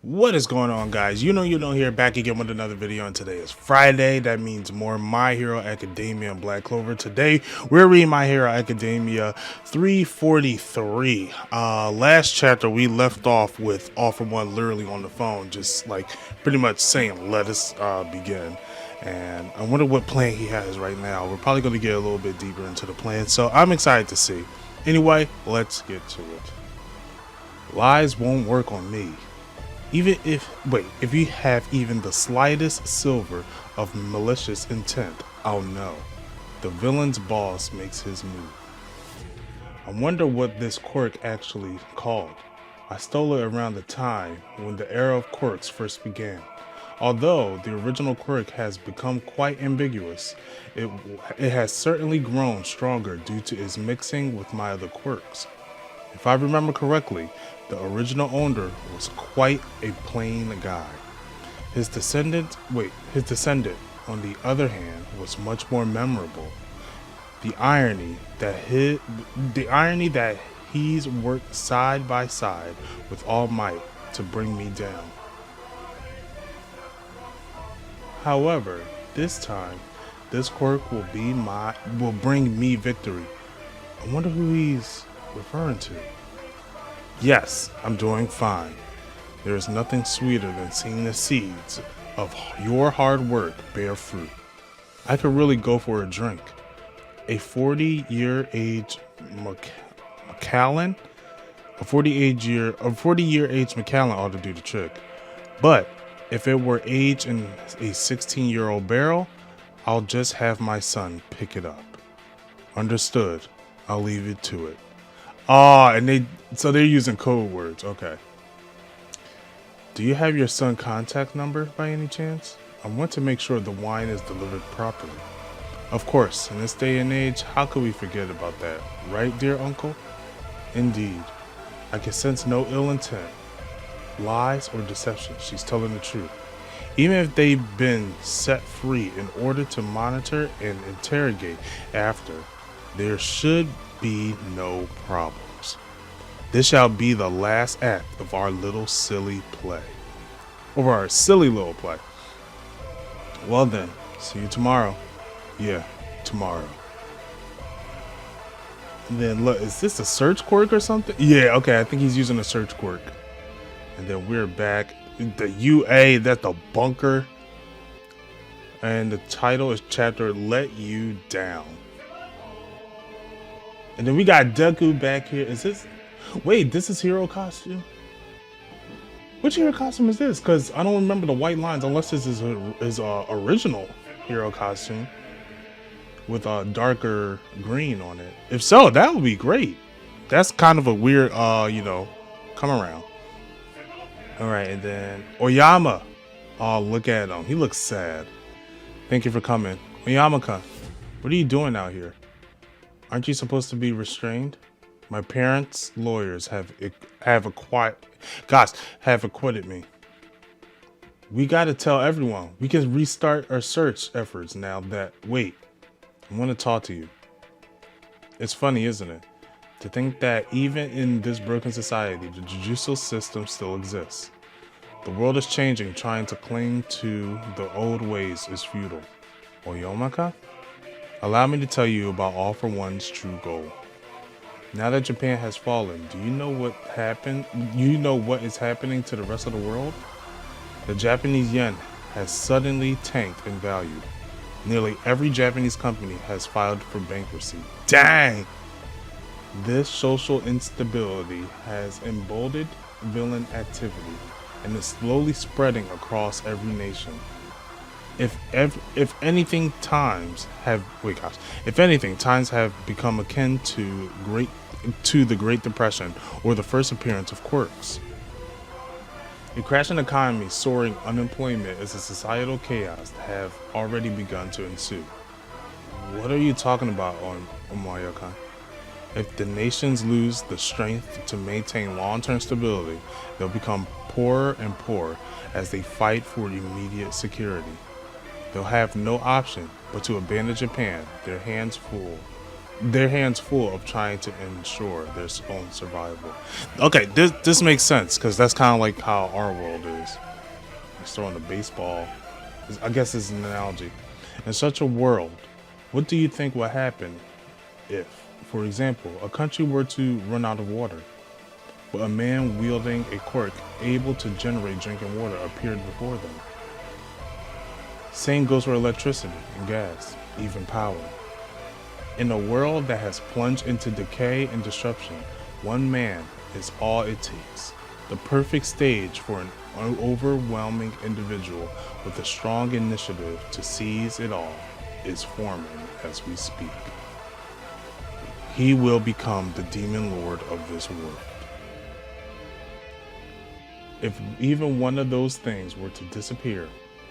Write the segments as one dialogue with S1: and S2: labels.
S1: What is going on, guys? You know here, back again with another video, and today is Friday. That means more My Hero Academia and Black Clover. Today we're reading My Hero Academia 343. Last chapter we left off with All For One literally on the phone, just like pretty much saying let us begin. And I wonder what plan he has right now. We're probably going to get a little bit deeper into the plan, so I'm excited to see. Anyway, let's get to it. Lies won't work on me. Even if you have even the slightest silver of malicious intent, I'll know. The villain's boss makes his move. I wonder what this quirk actually called. I stole it around the time when the era of quirks first began. Although the original quirk has become quite ambiguous, it has certainly grown stronger due to its mixing with my other quirks. If I remember correctly, the original owner was quite a plain guy. His descendant, on the other hand, was much more memorable. The irony that he's worked side by side with All Might to bring me down. However, this time, this quirk will bring me victory. I wonder who he's referring to. Yes, I'm doing fine. There is nothing sweeter than seeing the seeds of your hard work bear fruit. I could really go for a drink. A 40-year age Macallan? A 40-year age Macallan ought to do the trick. But if it were aged in a 16-year-old barrel, I'll just have my son pick it up. Understood. I'll leave it to it. Oh, and they're using code words. Okay. Do you have your son's contact number by any chance? I want to make sure the wine is delivered properly. Of course, in this day and age, how could we forget about that? Right, dear uncle? Indeed. I can sense no ill intent, lies, or deception. She's telling the truth. Even if they've been set free in order to monitor and interrogate after, there should be no problems. This shall be the last act of our little silly play. Or our silly little play. Well then, see you tomorrow. Yeah, tomorrow. And then look, is this a search quirk or something? Yeah, okay, I think he's using a search quirk. And then we're back. The UA, that's the bunker. And the title is chapter Let You Down. And then we got Deku back here. Is this... Wait, this is hero costume? Which hero costume is this? Because I don't remember the white lines unless this is his original hero costume with a darker green on it. If so, that would be great. That's kind of a weird, come around. All right, and then Oyama. Oh, look at him. He looks sad. Thank you for coming. Oyama-kun, what are you doing out here? Aren't you supposed to be restrained? My parents' lawyers have acquitted me. We gotta tell everyone. We can restart our search efforts now that... Wait, I want to talk to you. It's funny, isn't it? To think that even in this broken society, the judicial system still exists. The world is changing, trying to cling to the old ways is futile. Oyama-kun? Allow me to tell you about All For One's true goal. Now that Japan has fallen, do you know what happened? You know what is happening to the rest of the world? The Japanese yen has suddenly tanked in value. Nearly every Japanese company has filed for bankruptcy. Dang! This social instability has emboldened villain activity and is slowly spreading across every nation. If anything, times have become akin to the Great Depression or the first appearance of quirks. A crashing economy, soaring unemployment, is a societal chaos that have already begun to ensue. What are you talking about, Omaya-kun? If the nations lose the strength to maintain long-term stability, they'll become poorer and poorer as they fight for immediate security. They'll have no option but to abandon Japan, their hands full their hands full of trying to ensure their own survival. Okay, this makes sense because that's kind of like how our world is. It's throwing a baseball. I guess it's an analogy. In such a world, what do you think will happen if, for example, a country were to run out of water, but a man wielding a quirk able to generate drinking water appeared before them? Same goes for electricity and gas, even power. In a world that has plunged into decay and disruption, one man is all it takes. The perfect stage for an overwhelming individual with a strong initiative to seize it all is forming as we speak. He will become the demon lord of this world. If even one of those things were to disappear,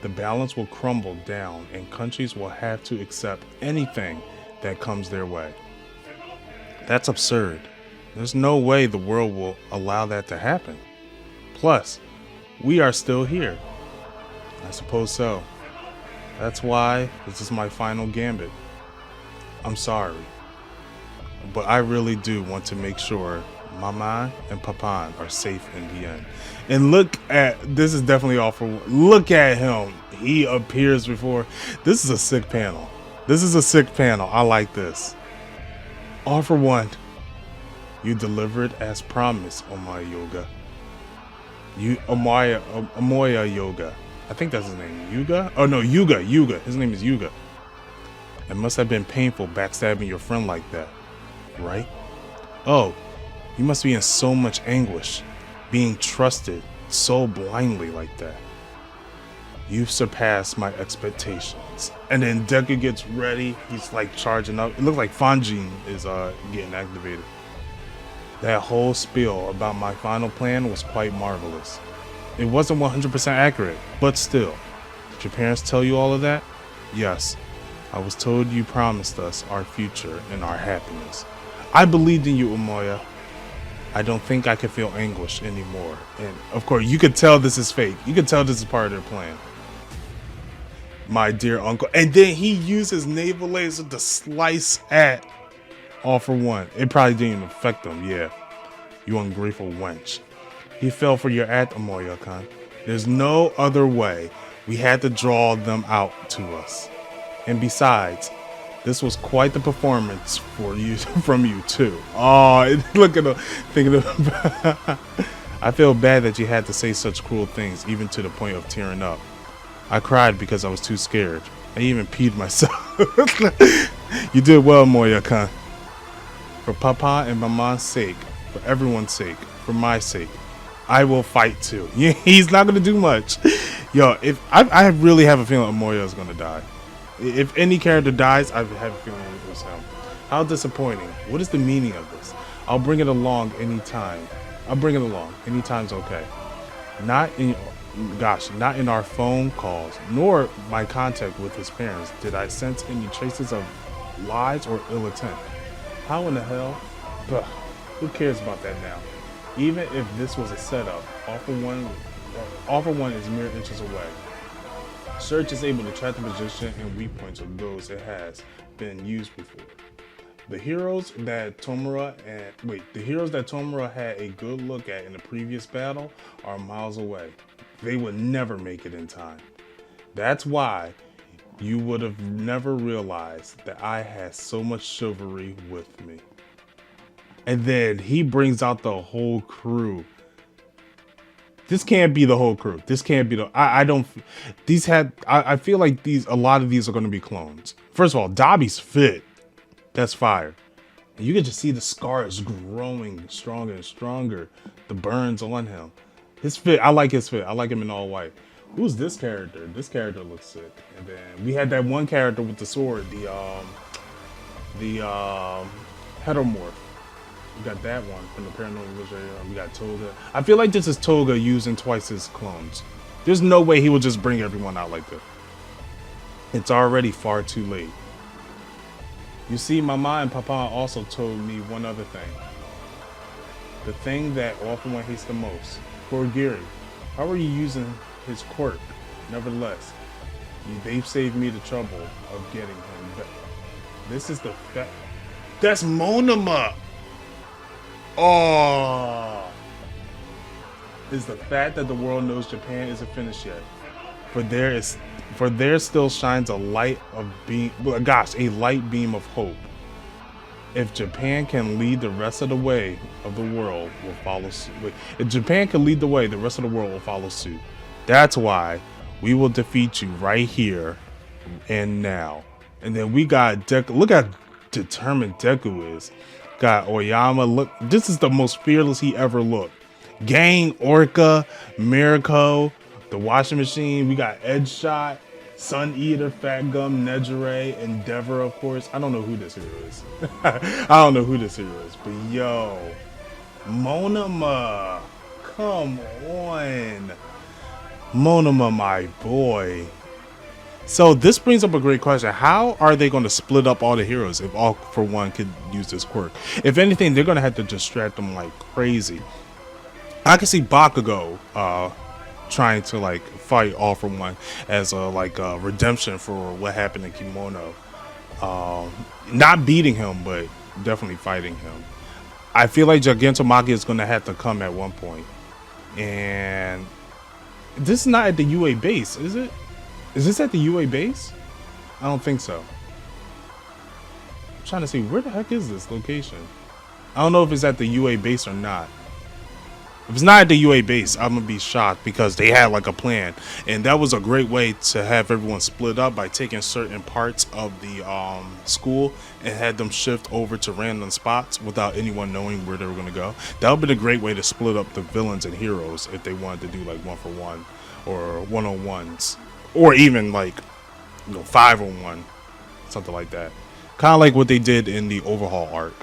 S1: the balance will crumble down and countries will have to accept anything that comes their way. That's absurd. There's no way the world will allow that to happen. Plus, we are still here. I suppose so. That's why this is my final gambit. I'm sorry, but I really do want to make sure Mama and Papan are safe in the end. And look at, this is definitely all for, look at him. He appears before. This is a sick panel. This is a sick panel. I like this. All for one. You delivered as promised, Omaya Yoga. Omoya Yoga. I think that's his name. Yuga? Oh no, Yuga. His name is Yuga. It must have been painful backstabbing your friend like that, right? Oh, you must be in so much anguish, being trusted so blindly like that. You've surpassed my expectations. And then Deku gets ready. He's like charging up. It looks like Fanjin is getting activated. That whole spiel about my final plan was quite marvelous. It wasn't 100% accurate, but still. Did your parents tell you all of that? Yes. I was told you promised us our future and our happiness. I believed in you, Umoya. I don't think I can feel anguish anymore. And of course, you could tell this is fake. You could tell this is part of their plan. My dear uncle. And then he used his naval laser to slice at All for One. It probably didn't even affect him. Yeah. You ungrateful wench. He fell for your act, Umoya-kan. There's no other way. We had to draw them out to us. And besides, this was quite the performance for you, from you too. Oh, look at him thinking of. I feel bad that you had to say such cruel things, even to the point of tearing up. I cried because I was too scared. I even peed myself. You did well, Moya-kan. For Papa and Mama's sake, for everyone's sake, for my sake, I will fight too. He's not gonna do much. Yo, if I really have a feeling Moya is gonna die. If any character dies, I have a feeling it was him. How disappointing. What is the meaning of this? I'll bring it along anytime. I'll bring it along. Anytime's okay. Not in our phone calls, nor my contact with his parents did I sense any traces of lies or ill intent. How in the hell? Ugh, who cares about that now? Even if this was a setup, All for One is mere inches away. Search is able to track the position and weak points of those it has been used before. The heroes that Tomura had a good look at in the previous battle are miles away. They would never make it in time. That's why you would have never realized that I had so much chivalry with me. And then he brings out the whole crew. This can't be the whole crew. This can't be I feel like a lot of these are going to be clones. First of all, Dabi's fit. That's fire. And you can just see the scars growing stronger and stronger. The burns on him. His fit, I like his fit. I like him in all white. Who's this character? This character looks sick. And then we had that one character with the sword, the heteromorph. We got that one from the Paranormal Vision. We got Toga. I feel like this is Toga using twice his clones. There's no way he will just bring everyone out like this. It's already far too late. You see, Mama and Papa also told me one other thing. The thing that All for One hates the most. Poor Giri. How are you using his quirk? Nevertheless, they've saved me the trouble of getting him back. This is the That's Monoma. Oh, is the fact that the world knows Japan isn't finished yet. For there is, for there still shines a light of beam. Gosh, a light beam of hope. If Japan can lead the rest of the way of the world will follow suit. Wait, if Japan can lead the way, the rest of the world will follow suit. That's why we will defeat you right here and now. And then we got Deku. Look how determined Deku is. Got Oyama. Look, this is the most fearless he ever looked. Gang, Orca, Mirko, the washing machine. We got Edge Shot, Sun Eater, Fat Gum, Nejire, Endeavor, of course. I don't know who this hero is. I don't know who this hero is, but yo, Monoma, come on, Monoma, my boy. So this brings up a great question. How are they going to split up all the heroes if All For One could use this quirk? If anything, they're going to have to distract them like crazy. I can see Bakugo trying to like fight All For One as a like redemption for what happened in Kimono. Not beating him, but definitely fighting him. I feel like Gigantomachia is going to have to come at one point. And this is not at the UA base, is it? Is this at the UA base? I don't think so. I'm trying to see, where the heck is this location? I don't know if it's at the UA base or not. If it's not at the UA base, I'm gonna be shocked because they had like a plan, and that was a great way to have everyone split up by taking certain parts of the school and had them shift over to random spots without anyone knowing where they were gonna go. That would be a great way to split up the villains and heroes if they wanted to do like 1-for-1 or 1-on-1s, or even like 5-on-1, something like that. Kind of like what they did in the Overhaul arc.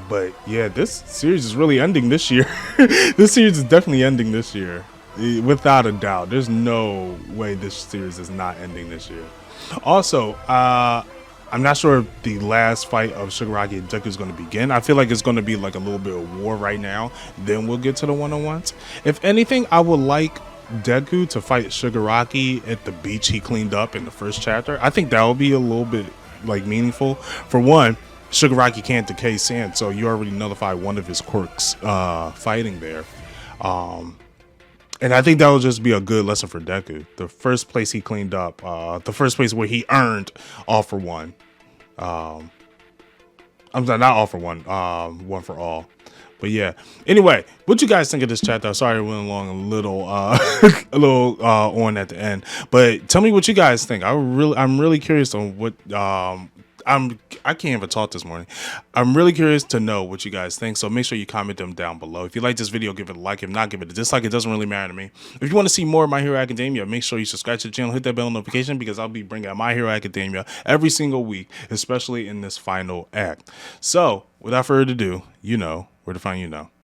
S1: But yeah, this series is really ending this year. This series is definitely ending this year, without a doubt. There's no way this series is not ending this year. Also, I'm not sure if the last fight of Shigaraki and Deku is going to begin. I feel like it's going to be like a little bit of war right now. Then we'll get to the one-on-ones. If anything, I would like Deku to fight Shigaraki at the beach he cleaned up in the first chapter. I think that would be a little bit like meaningful. For one, Shigaraki can't decay sand, so you already nullified one of his quirks fighting there. And I think that will just be a good lesson for Deku. The first place he cleaned up, the first place where he earned All For One. I'm sorry, not All For One, One For All. But yeah. Anyway, what you guys think of this chapter? Sorry, I went along a little, on at the end. But tell me what you guys think. I'm really curious on what I can't even talk this morning. I'm really curious to know what you guys think, so make sure you comment them down below. If you like this video, give it a like. If not, give it a dislike. It doesn't really matter to me. If you want to see more of My Hero Academia, make sure you subscribe to the channel, hit that bell notification, because I'll be bringing out My Hero Academia every single week, especially in this final act. So, without further ado, you know where to find you now.